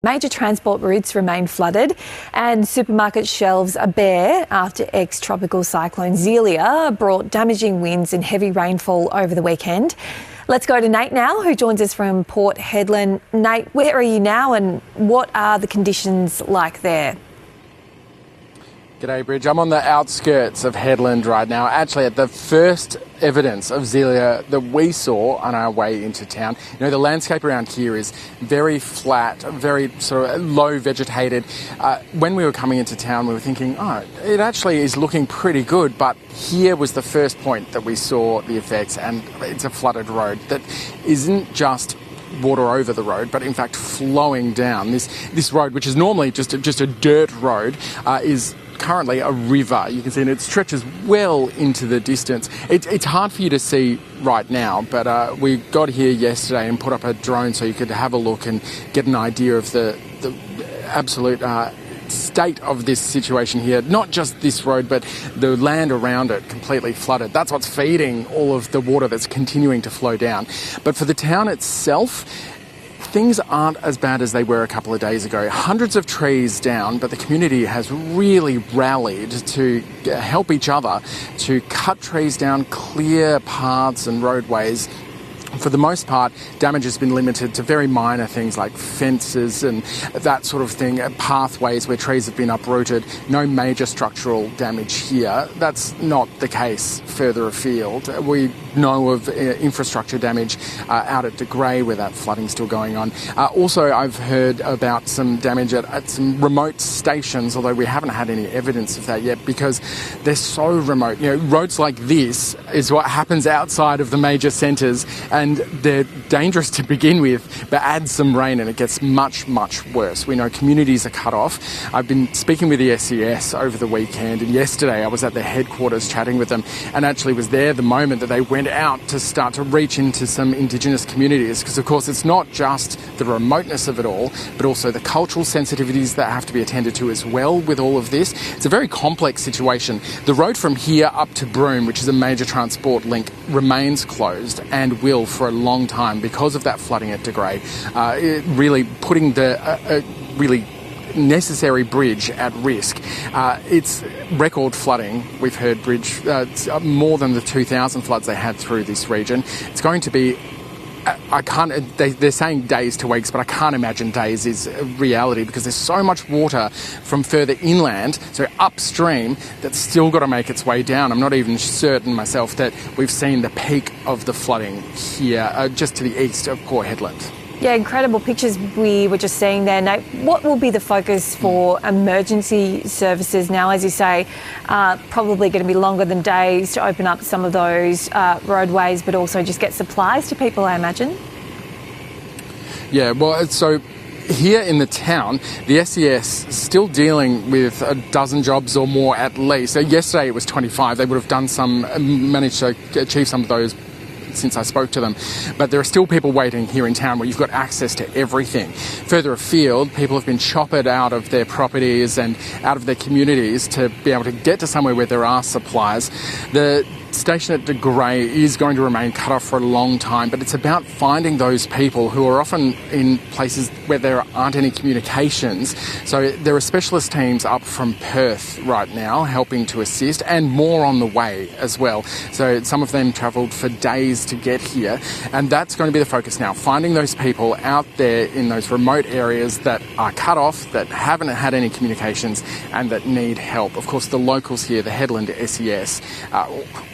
Major transport routes remain flooded and supermarket shelves are bare after ex-tropical cyclone Zelia brought damaging winds and heavy rainfall over the weekend. Let's go to Nate now, who joins us from Port Hedland. Nate, where are you now and what are the conditions like there? G'day, Bridge. I'm on the outskirts of Hedland right now, actually at the first evidence of Zelia that we saw on our way into town. You know, the landscape around here is very flat, very sort of low vegetated. When we were coming into town, we were thinking, oh, it actually is looking pretty good, but here was the first point that we saw the effects, and it's a flooded road that isn't just water over the road, but in fact flowing down. This road, which is normally just a dirt road, is currently a river. You can see it stretches well into the distance. It's hard for you to see right now, but we got here yesterday and put up a drone so you could have a look and get an idea of the absolute state of this situation here. Not just this road, but the land around it completely flooded. That's what's feeding all of the water that's continuing to flow down. But for the town itself, things aren't as bad as they were a couple of days ago. Hundreds of trees down, but the community has really rallied to help each other to cut trees down, clear paths and roadways. For the most part, damage has been limited to very minor things like fences and that sort of thing, pathways where trees have been uprooted. No major structural damage here. That's not the case further afield. We know of infrastructure damage out at De Grey where that flooding's still going on. Also, I've heard about some damage at some remote stations, although we haven't had any evidence of that yet because they're so remote. You know, roads like this is what happens outside of the major centres, and they're dangerous to begin with, but add some rain and it gets much, much worse. We know communities are cut off. I've been speaking with the SES over the weekend, and yesterday I was at their headquarters chatting with them and actually was there the moment that they went out to start to reach into some Indigenous communities, because of course it's not just the remoteness of it all, but also the cultural sensitivities that have to be attended to as well with all of this. It's a very complex situation. The road from here up to Broome, which is a major transport link, remains closed and will for a long time because of that flooding at De Grey, really putting the really necessary bridge at risk. It's record flooding. We've heard bridge more than the 2,000 floods they had through this region. It's going to be they're saying days to weeks, but I can't imagine days is a reality because there's so much water from further inland, so upstream, that's still got to make its way down. I'm not even certain myself that we've seen the peak of the flooding here, just to the east of Port Hedland. Yeah, incredible pictures we were just seeing there, Nate. What will be the focus for emergency services now? As you say, probably going to be longer than days to open up some of those roadways, but also just get supplies to people, I imagine. Yeah, well, so here in the town, the SES is still dealing with a dozen jobs or more at least. So yesterday it was 25. They would have done managed to achieve some of those since I spoke to them. But there are still people waiting here in town where you've got access to everything. Further afield, people have been choppered out of their properties and out of their communities to be able to get to somewhere where there are supplies. The station at De Grey is going to remain cut off for a long time, but it's about finding those people who are often in places where there aren't any communications. So there are specialist teams up from Perth right now helping to assist, and more on the way as well. So some of them travelled for days to get here, and that's going to be the focus now, finding those people out there in those remote areas that are cut off, that haven't had any communications and that need help. Of course, the locals here, the Hedland SES,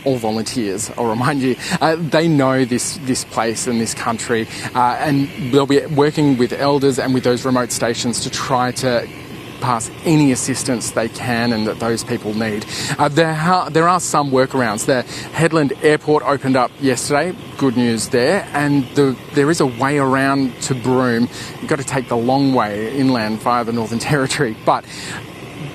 all volunteers, I'll remind you, they know this place and this country, and they'll be working with elders and with those remote stations to try to pass any assistance they can and that those people need. There are some workarounds. The Hedland Airport opened up yesterday, good news there, and there is a way around to Broome. You've got to take the long way inland via the Northern Territory, but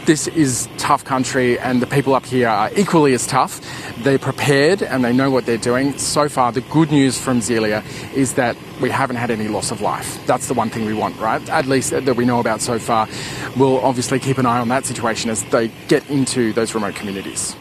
this is tough country and the people up here are equally as tough. They're prepared and they know what they're doing. So far, the good news from Zelia is that we haven't had any loss of life. That's the one thing we want, right? At least that we know about so far. We'll obviously keep an eye on that situation as they get into those remote communities.